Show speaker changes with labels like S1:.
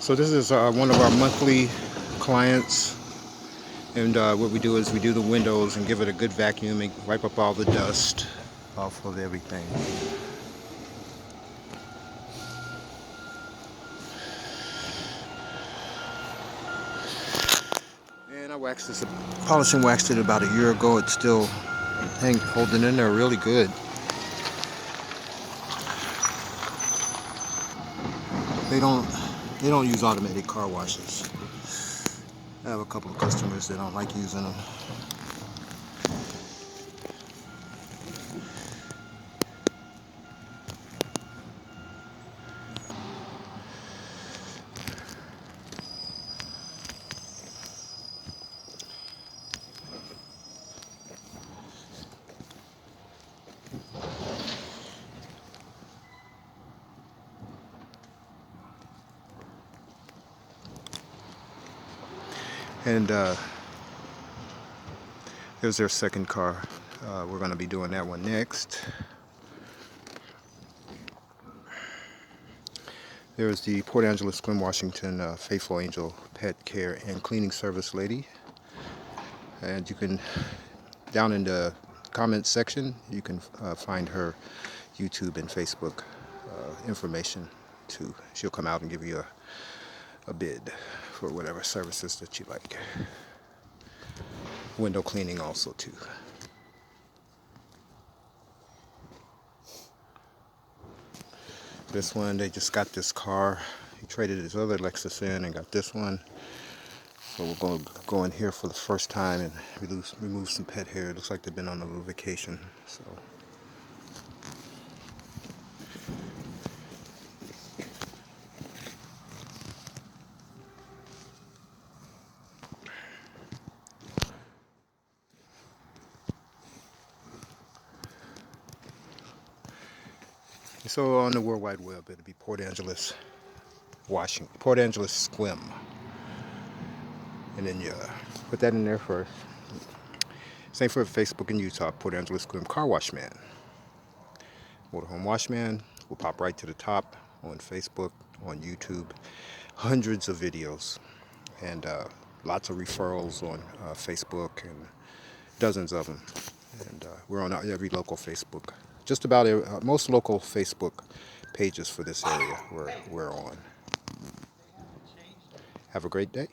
S1: So this is one of our monthly clients, and what we do is we do the windows and give it a good vacuum and wipe up all the dust off of everything. And I waxed this, polished and waxed it about a year ago. It's still holding in there really good. They don't use automatic car washes. I have a couple of customers that don't like using them. And there's their second car. We're going to be doing that one next. There's the Port Angeles-Sequim, Washington Faithful Angel Pet Care and Cleaning Service lady. And you can, down in the comments section, you can find her YouTube and Facebook information too. She'll come out and give you a bid for whatever services that you like. Window cleaning also too. This one, they just got this car. He traded his other Lexus in and got this one. So we're going to go in here for the first time and remove some pet hair. It looks like they've been on a little vacation. So. So on the World Wide Web, it'll be Port Angeles, Washington, Port Angeles-Sequim. And then you put that in there first. Same for Facebook and Utah, Port Angeles-Sequim Car Wash Man. Motorhome Wash Man will pop right to the top on Facebook, on YouTube. Hundreds of videos and lots of referrals on Facebook, and dozens of them. And we're on every local Facebook. Just about most local Facebook pages for this area we're on. Have a great day.